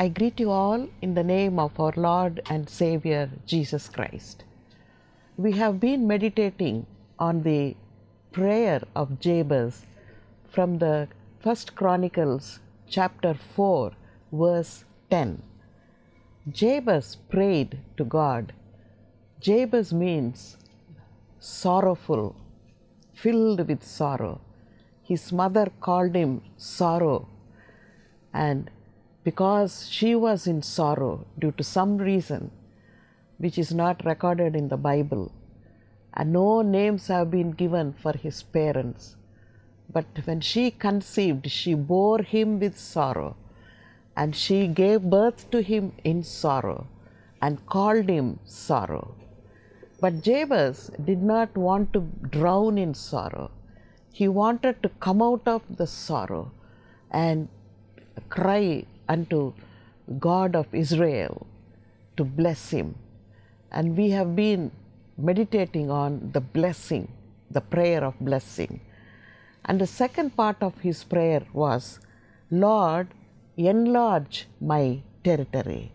I greet you all in the name of our Lord and Savior Jesus Christ. We have been meditating on the prayer of Jabez from the First Chronicles chapter 4 verse 10. Jabez prayed to God. Jabez means sorrowful, filled with sorrow. His mother called him sorrow, and because she was in sorrow due to some reason which is not recorded in the Bible, and no names have been given for his parents, but when she conceived, she bore him with sorrow, and she gave birth to him in sorrow and called him sorrow. But Jabez did not want to drown in sorrow. He wanted to come out of the sorrow and cry unto God of Israel to bless him. And we have been meditating on the blessing, the prayer of blessing. And the second part of his prayer was, Lord, enlarge my territory.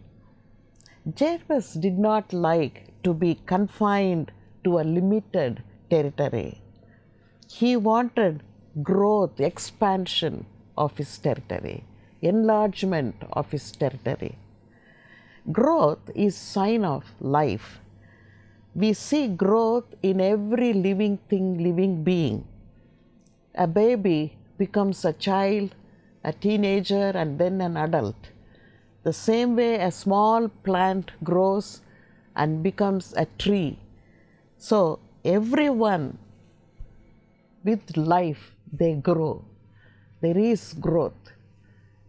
Jabez did not like to be confined to a limited territory. He wanted growth, expansion of his territory, enlargement of his territory. Growth is sign of life. We see growth in every living thing, living being. A baby becomes a child, a teenager, and then an adult. The same way a small plant grows and becomes a tree. So everyone with life, they grow. There is growth.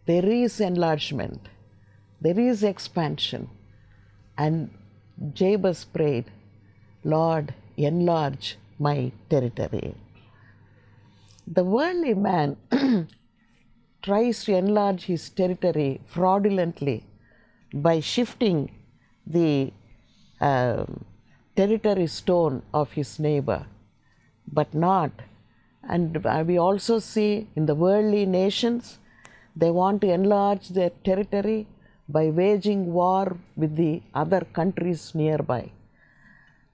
There is enlargement. There is expansion. And Jabez prayed, Lord, enlarge my territory. The worldly man tries to enlarge his territory fraudulently by shifting the territory stone of his neighbor, but not. And we also see in the worldly nations, they want to enlarge their territory by waging war with the other countries nearby.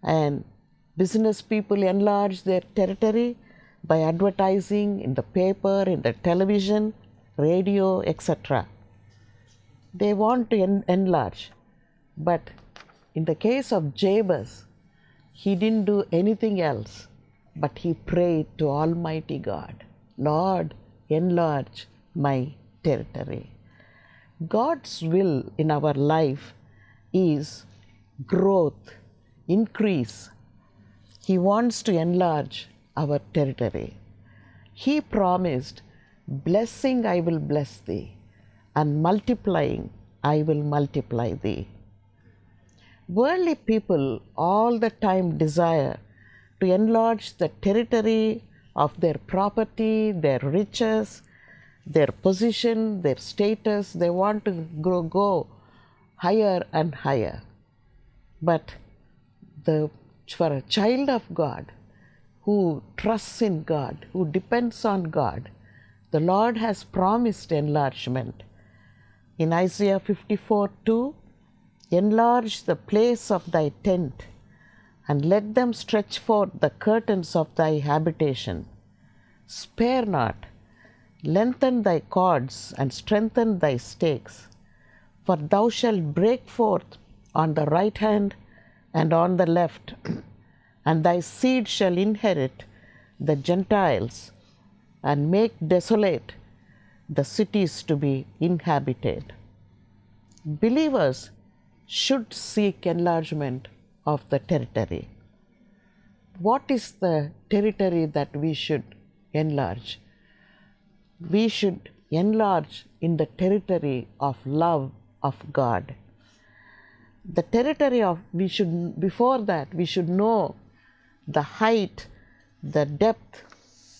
And business people enlarge their territory by advertising in the paper, in the television, radio, etc. They want to enlarge. But in the case of Jabez, he didn't do anything else, but he prayed to Almighty God, Lord, enlarge my territory. God's will in our life is growth, increase. He wants to enlarge our territory. He promised, blessing I will bless thee, and multiplying I will multiply thee. Worldly people all the time desire to enlarge the territory of their property, their riches, their position, their status. They want to go higher and higher. But for a child of God who trusts in God, who depends on God, the Lord has promised enlargement. In Isaiah 54:2, enlarge the place of thy tent, and let them stretch forth the curtains of thy habitation. Spare not, lengthen thy cords, and strengthen thy stakes. For thou shalt break forth on the right hand and on the left, and thy seed shall inherit the Gentiles, and make desolate the cities to be inhabited. Believers should seek enlargement of the territory. What is the territory that we should enlarge? We should enlarge in the territory of love of God. The territory of, before that, we should know the height, the depth,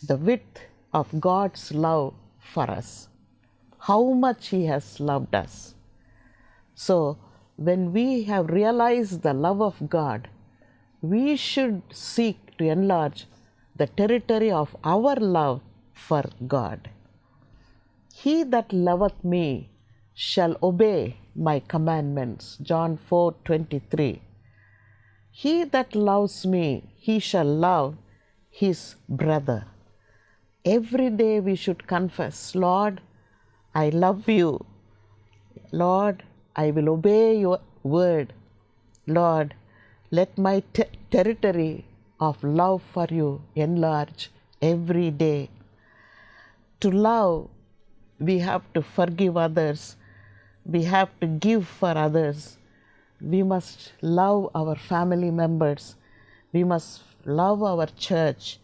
the width of God's love for us, how much He has loved us. So, when we have realized the love of God, we should seek to enlarge the territory of our love for God. He that loveth me shall obey my commandments. John 4:23. He that loves me, he shall love his brother. Every day we should confess, Lord, I love you. Lord, I will obey your word. Lord, let my territory of love for you enlarge every day. To love, we have to forgive others. We have to give for others. We must love our family members. We must love our church.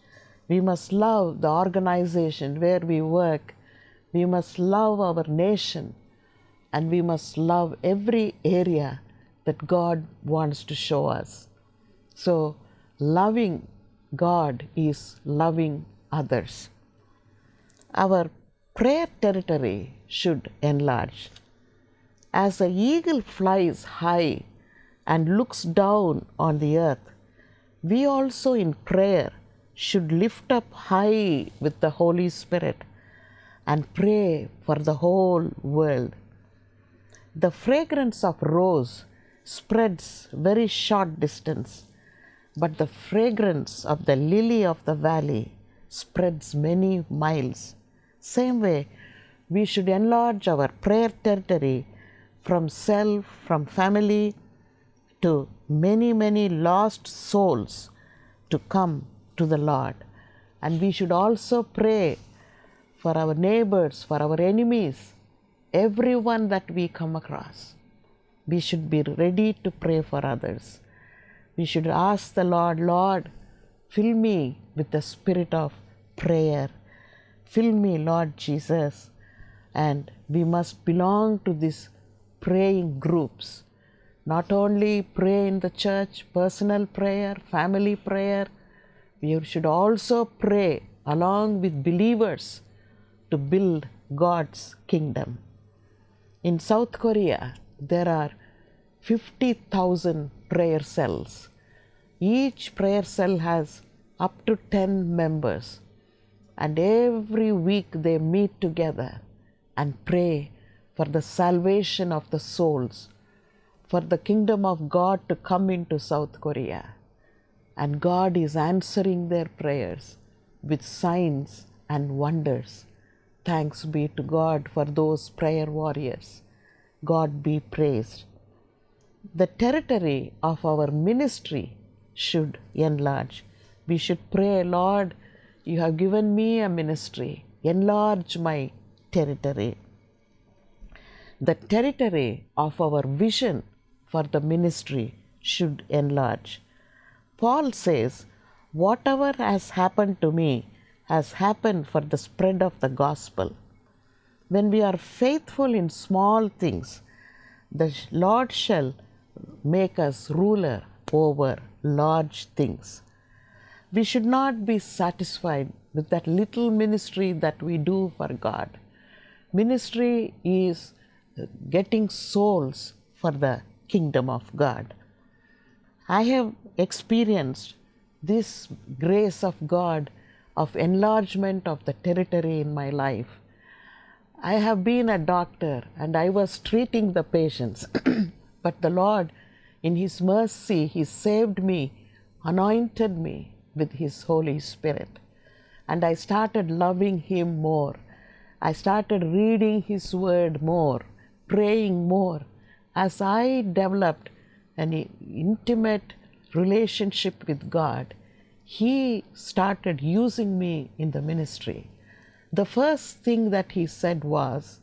We must love the organization where we work. We must love our nation. And we must love every area that God wants to show us. So, loving God is loving others. Our prayer territory should enlarge. As the eagle flies high and looks down on the earth, we also in prayer should lift up high with the Holy Spirit and pray for the whole world. The fragrance of rose spreads very short distance, but the fragrance of the lily of the valley spreads many miles. Same way, we should enlarge our prayer territory from self, from family, to many lost souls to come to the Lord. And we should also pray for our neighbors, for our enemies, everyone that we come across. We should be ready to pray for others. We should ask the Lord, Lord, fill me with the spirit of prayer. Fill me, Lord Jesus. And we must belong to these praying groups. Not only pray in the church, personal prayer, family prayer, we should also pray along with believers to build God's kingdom. In South Korea, there are 50,000 prayer cells. Each prayer cell has up to 10 members. And every week they meet together and pray for the salvation of the souls, for the kingdom of God to come into South Korea. And God is answering their prayers with signs and wonders. Thanks be to God for those prayer warriors. God be praised. The territory of our ministry should enlarge. We should pray, Lord, you have given me a ministry. Enlarge my territory. The territory of our vision for the ministry should enlarge. Paul says, whatever has happened to me has happened for the spread of the gospel. When we are faithful in small things, the Lord shall make us ruler over large things. We should not be satisfied with that little ministry that we do for God. Ministry is getting souls for the kingdom of God. I have experienced this grace of God of enlargement of the territory in my life. I have been a doctor and I was treating the patients, but the Lord, in His mercy, He saved me, anointed me with His Holy Spirit. And I started loving Him more. I started reading His Word more, praying more. As I developed an intimate relationship with God, He started using me in the ministry. The first thing that He said was,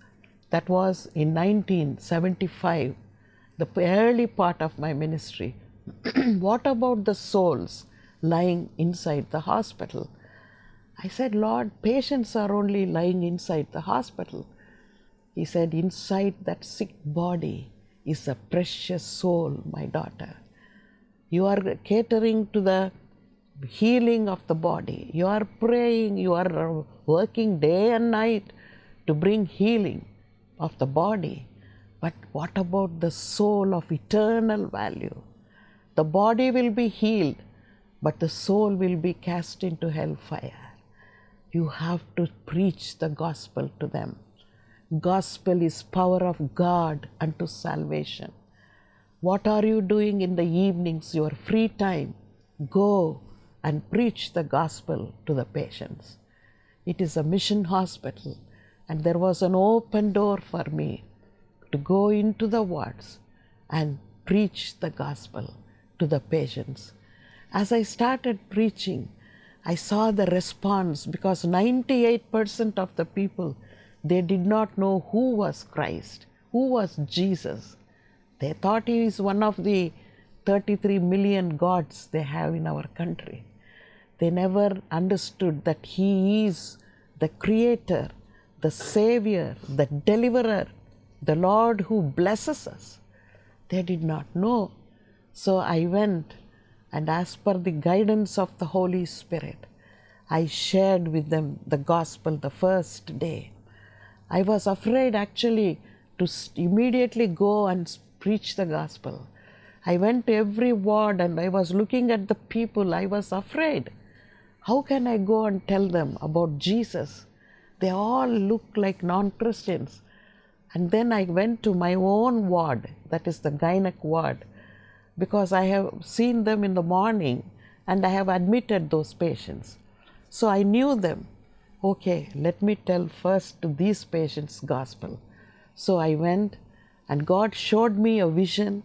that was in 1975, the early part of my ministry, what about the souls lying inside the hospital? I said, Lord, patients are only lying inside the hospital. He said, inside that sick body is a precious soul, my daughter. You are catering to the healing of the body. You are praying, you are working day and night to bring healing of the body. But what about the soul of eternal value? The body will be healed, but the soul will be cast into hellfire. You have to preach the gospel to them. Gospel is power of God unto salvation. What are you doing in the evenings, your free time? Go and preach the gospel to the patients. It is a mission hospital, and there was an open door for me to go into the wards and preach the gospel to the patients. As I started preaching, I saw the response, because 98% of the people, they did not know who was Christ, who was Jesus. They thought he is one of the 33 million gods they have in our country. They never understood that he is the creator, the savior, the deliverer, the Lord who blesses us. They did not know. So I went, and as per the guidance of the Holy Spirit, I shared with them the gospel the first day. I was afraid actually to immediately go and preach the gospel. I went to every ward and I was looking at the people. I was afraid. How can I go and tell them about Jesus? They all look like non-Christians. And then I went to my own ward, that is the gynec ward, because I have seen them in the morning and I have admitted those patients. So I knew them. Okay, let me tell first to these patients gospel. So I went, and God showed me a vision,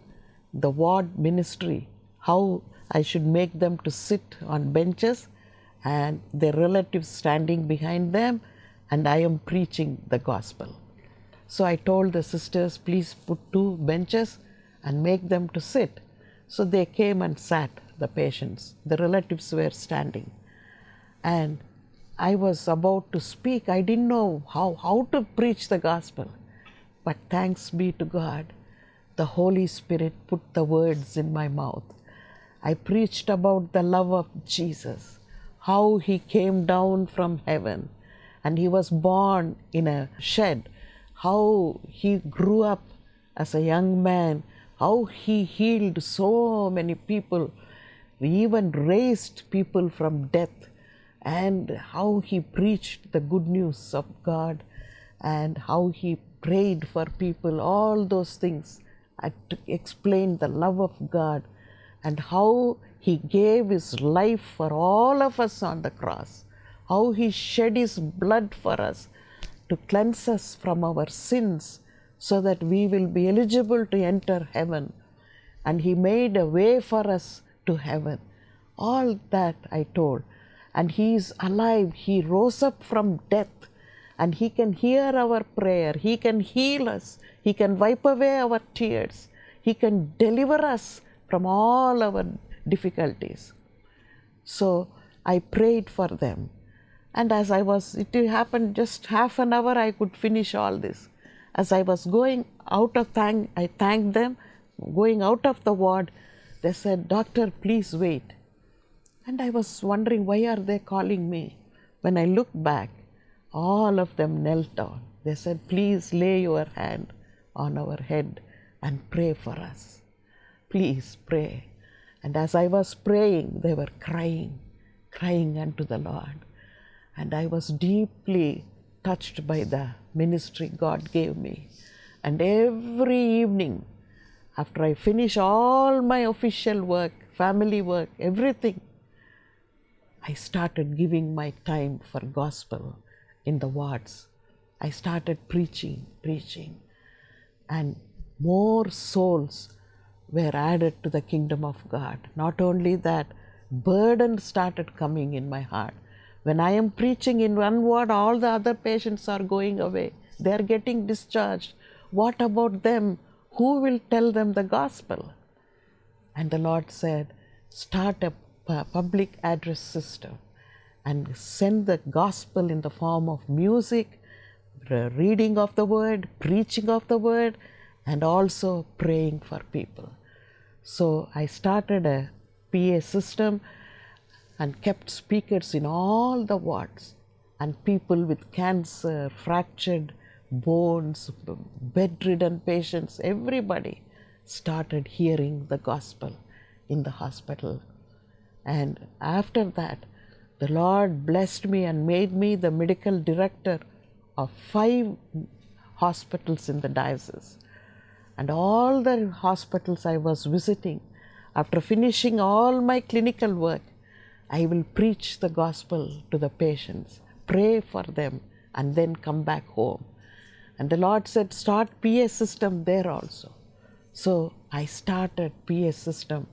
the ward ministry, how I should make them to sit on benches and their relatives standing behind them, and I am preaching the gospel. So I told the sisters, please put 2 benches and make them to sit. So they came and sat, the patients. The relatives were standing. And I was about to speak. I didn't know how to preach the gospel. But thanks be to God, the Holy Spirit put the words in my mouth. I preached about the love of Jesus, how he came down from heaven and he was born in a shed, how he grew up as a young man, how he healed so many people, he even raised people from death, and how he preached the good news of God, and how he prayed for people, all those things. I explained the love of God and how he gave his life for all of us on the cross, how he shed his blood for us to cleanse us from our sins so that we will be eligible to enter heaven. And he made a way for us to heaven. All that I told. And he is alive. He rose up from death. And he can hear our prayer. He can heal us. He can wipe away our tears. He can deliver us from all our difficulties. So I prayed for them. And as it happened just half an hour, I could finish all this. As I was going out of I thanked them. Going out of the ward, they said, "Doctor, please wait." And I was wondering, why are they calling me? When I looked back, all of them knelt down. They said, "Please lay your hand on our head and pray for us. Please pray." And as I was praying, they were crying unto the Lord. And I was deeply touched by the ministry God gave me. And every evening, after I finish all my official work, family work, everything, I started giving my time for gospel in the wards. I started preaching. And more souls were added to the kingdom of God. Not only that, burden started coming in my heart. When I am preaching in one ward, all the other patients are going away. They are getting discharged. What about them? Who will tell them the gospel? And the Lord said, start a public address system and send the gospel in the form of music, reading of the word, preaching of the word, and also praying for people. So I started a PA system and kept speakers in all the wards, and people with cancer, fractured bones, bedridden patients, everybody started hearing the gospel in the hospital. And after that, the Lord blessed me and made me the medical director of 5 hospitals in the diocese. And all the hospitals I was visiting, after finishing all my clinical work, I will preach the gospel to the patients, pray for them, and then come back home. And the Lord said, start PA system there also. So I started PA system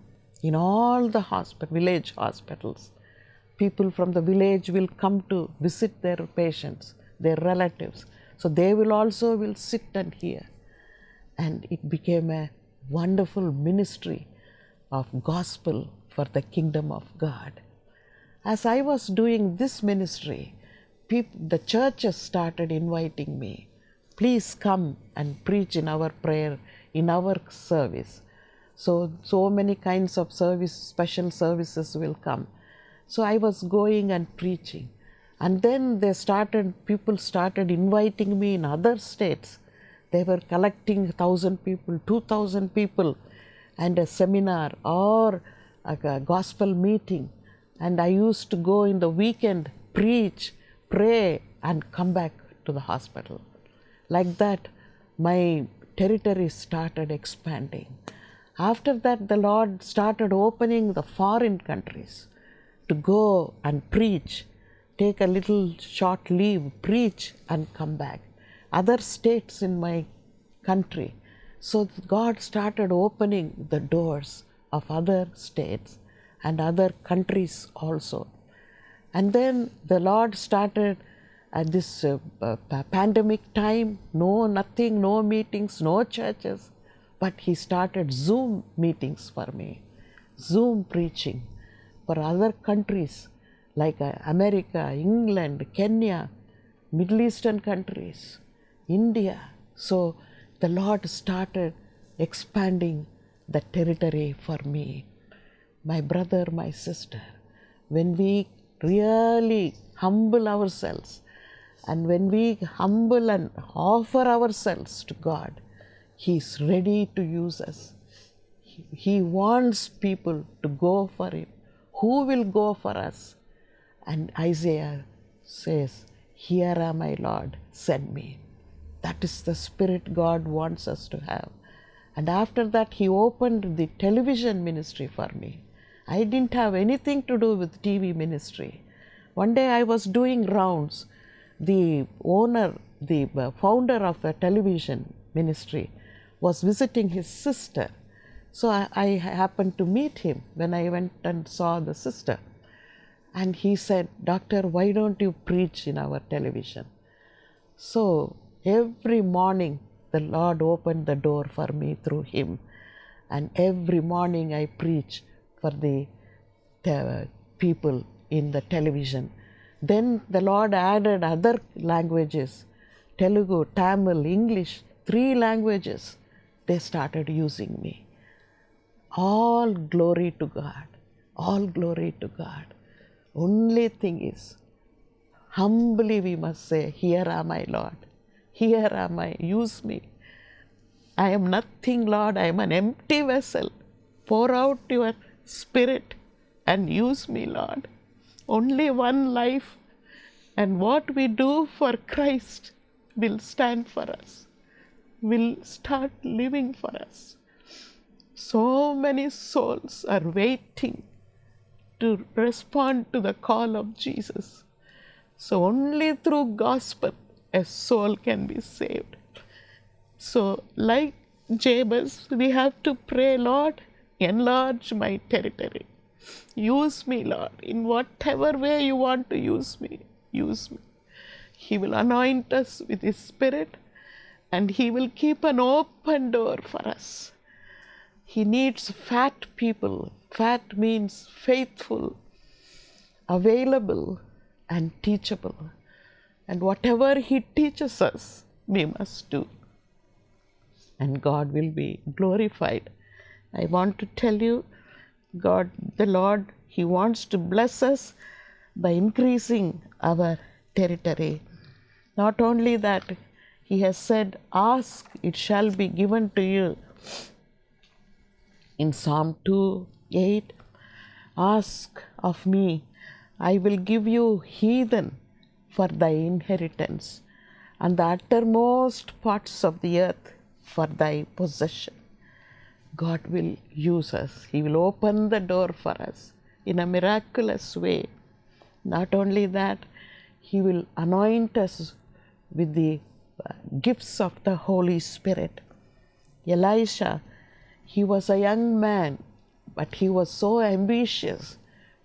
in all the village hospitals. People from the village will come to visit their patients, their relatives. So they will sit and hear. And it became a wonderful ministry of gospel for the kingdom of God. As I was doing this ministry, the churches started inviting me. Please come and preach in our prayer, in our service. So many kinds of special services will come. So I was going and preaching. And then people started inviting me in other states. They were collecting 1,000 people, 2,000 people, and a seminar or a gospel meeting. And I used to go in the weekend, preach, pray, and come back to the hospital. Like that, my territory started expanding. After that, the Lord started opening the foreign countries to go and preach, take a little short leave, preach, and come back. Other states in my country. So God started opening the doors of other states and other countries also. And then the Lord started at this pandemic time, nothing, no meetings, no churches, but He started Zoom meetings for me, Zoom preaching for other countries like America, England, Kenya, Middle Eastern countries, India. So the Lord started expanding the territory for me. My brother, my sister, when we really humble ourselves and when we humble and offer ourselves to God, He is ready to use us. He wants people to go for Him. Who will go for us? And Isaiah says, "Here am I, Lord, send me." That is the spirit God wants us to have. And after that, He opened the television ministry for me. I didn't have anything to do with TV ministry. One day I was doing rounds. The founder of a television ministry was visiting his sister. So I happened to meet him when I went and saw the sister. And he said, "Doctor, why don't you preach in our television?" So every morning the Lord opened the door for me through him. And every morning I preach for the people in the television. Then the Lord added other languages, Telugu, Tamil, English, 3 languages. They started using me. All glory to God. All glory to God. Only thing is, humbly we must say, "Here am I, Lord. Here am I. Use me. I am nothing, Lord. I am an empty vessel. Pour out your Spirit and use me, Lord. Only one life, and what we do for Christ will stand for us, will start living for us." So many souls are waiting to respond to the call of Jesus. So only through gospel a soul can be saved. So like Jabez, we have to pray, "Lord, enlarge my territory. Use me, Lord, in whatever way you want to use me. Use me." He will anoint us with His Spirit, and He will keep an open door for us. He needs fat people. Fat means faithful, available, and teachable. And whatever He teaches us, we must do. And God will be glorified. I want to tell you, God, the Lord, He wants to bless us by increasing our territory. Not only that, He has said, "Ask, it shall be given to you." In Psalm 2:8, "Ask of me, I will give you heathen for thy inheritance, and the uttermost parts of the earth for thy possession. God will use us. He will open the door for us in a miraculous way. Not only that, He will anoint us with the gifts of the Holy Spirit. Elisha, he was a young man, but he was so ambitious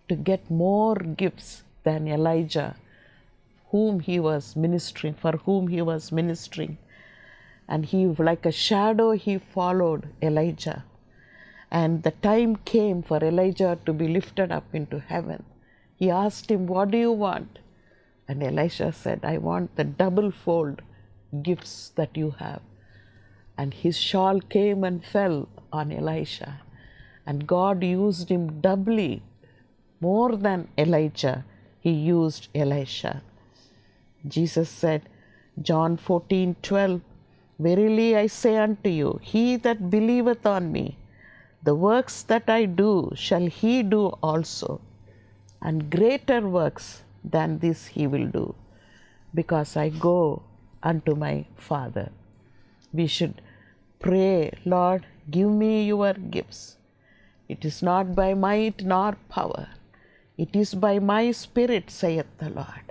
to get more gifts than Elijah, for whom he was ministering. And he, like a shadow, he followed Elijah. And the time came for Elijah to be lifted up into heaven. He asked him, "What do you want?" And Elisha said, "I want the double-fold gifts that you have." And his shawl came and fell on Elisha. And God used him doubly, more than Elijah. He used Elisha. Jesus said, John 14:12, "Verily I say unto you, he that believeth on me, the works that I do shall he do also, and greater works than this he will do, because I go unto my Father." We should pray, "Lord, give me your gifts. It is not by might nor power. It is by my Spirit, saith the Lord.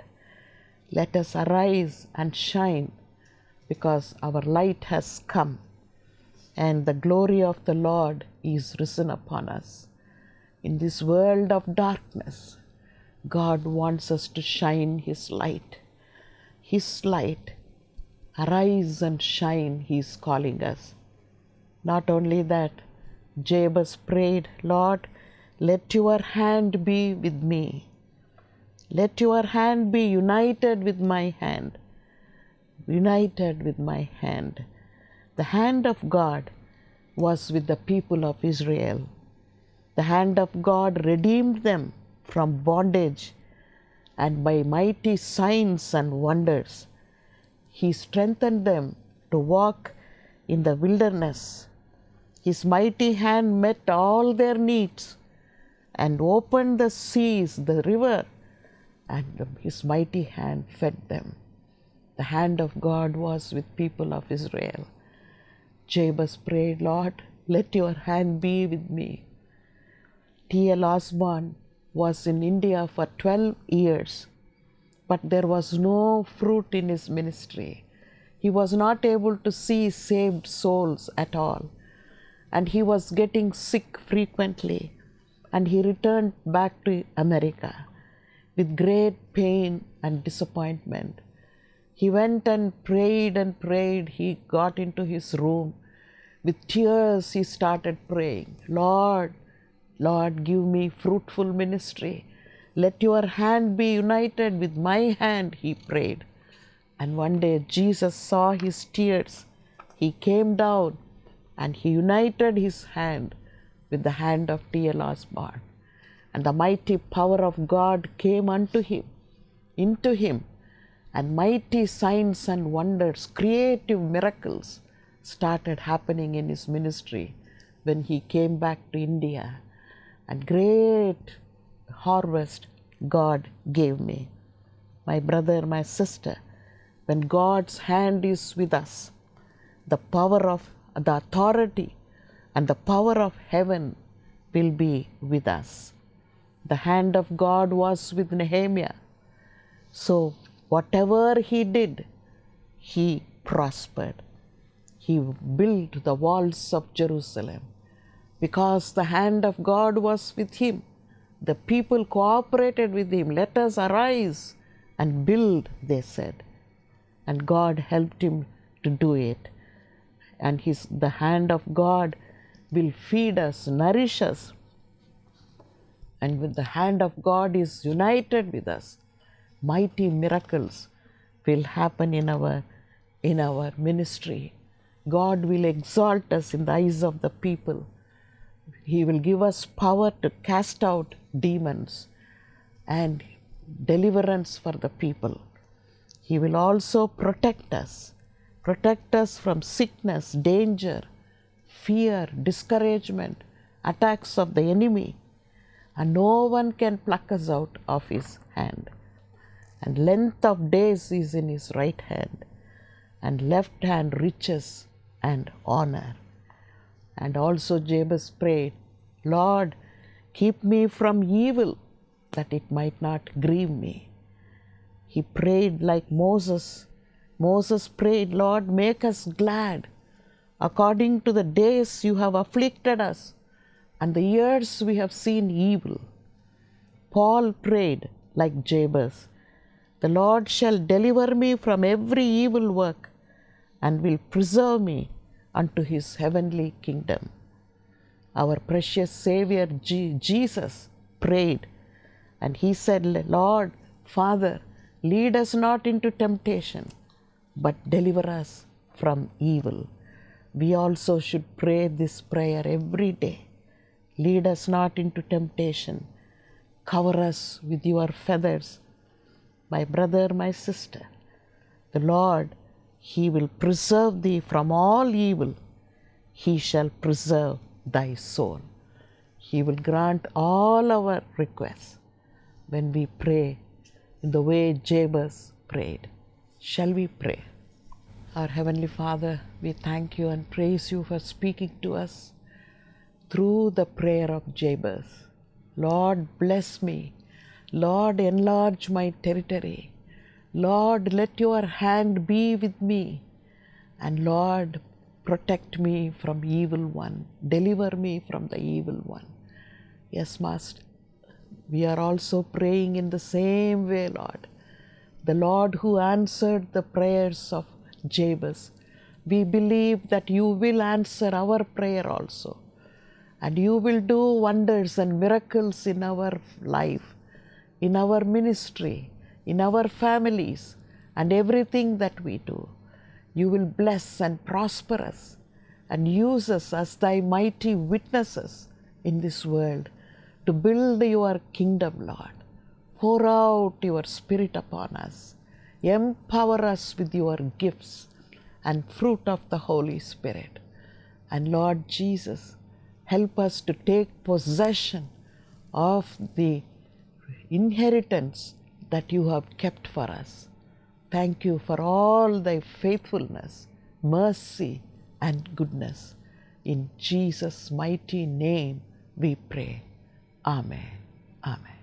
Let us arise and shine, because our light has come, and the glory of the Lord is risen upon us." In this world of darkness, God wants us to shine His light. His light. Arise and shine, He is calling us. Not only that, Jabez prayed, "Lord, let your hand be with me. Let your hand be united with my hand." United with my hand. The hand of God was with the people of Israel. The hand of God redeemed them from bondage, and by mighty signs and wonders, He strengthened them to walk in the wilderness. His mighty hand met all their needs and opened the seas, the river, and His mighty hand fed them. The hand of God was with people of Israel. Jabez prayed, "Lord, let your hand be with me." T.L. Osborne was in India for 12 years, but there was no fruit in his ministry. He was not able to see saved souls at all, and he was getting sick frequently, and he returned back to America with great pain and disappointment. He went and prayed and prayed. He got into his room. With tears, he started praying, "Lord, Lord, give me fruitful ministry. Let your hand be united with my hand," he prayed. And one day Jesus saw his tears. He came down and he united his hand with the hand of T.L. Osborne. And the mighty power of God came into him, and mighty signs and wonders, creative miracles started happening in his ministry when he came back to India. And great harvest God gave me. My brother, my sister, when God's hand is with us, the power of the authority and the power of heaven will be with us. The hand of God was with Nehemiah. So whatever he did, he prospered. He built the walls of Jerusalem. Because the hand of God was with him, the people cooperated with him. "Let us arise and build," they said. And God helped him to do it. And the hand of God will feed us, nourish us. And when the hand of God is united with us, mighty miracles will happen in our ministry. God will exalt us in the eyes of the people. He will give us power to cast out demons and deliverance for the people. He will also protect us from sickness, danger, fear, discouragement, attacks of the enemy. And no one can pluck us out of His hand. And length of days is in His right hand. and left hand riches and honor. And also Jabez prayed, Lord, keep me from evil, that it might not grieve me. He prayed like Moses. Moses prayed, Lord, make us glad, according to the days you have afflicted us, and the years we have seen evil. Paul prayed like Jabez, the Lord shall deliver me from every evil work, and will preserve me unto his heavenly kingdom. Our precious Savior Jesus prayed, and he said, Lord, Father, lead us not into temptation, but deliver us from evil. We also should pray this prayer every day. Lead us not into temptation. Cover us with your feathers. My brother, my sister, the Lord, he will preserve thee from all evil. He shall preserve thy soul. He will grant all our requests when we pray in the way Jabez prayed. Shall we pray? Our Heavenly Father, we thank you and praise you for speaking to us through the prayer of Jabez. Lord, bless me. Lord, enlarge my territory. Lord, let your hand be with me. And Lord, protect me from evil one. Deliver me from the evil one. Yes, Master, we are also praying in the same way, Lord. The Lord who answered the prayers of Jabez, we believe that you will answer our prayer also. And you will do wonders and miracles in our life, in our ministry, in our families, and everything that we do. You will bless and prosper us and use us as thy mighty witnesses in this world to build your kingdom, Lord. Pour out your Spirit upon us. Empower us with your gifts and fruit of the Holy Spirit. And Lord Jesus, help us to take possession of the inheritance that you have kept for us. Thank you for all thy faithfulness, mercy, and goodness. In Jesus' mighty name we pray. Amen. Amen.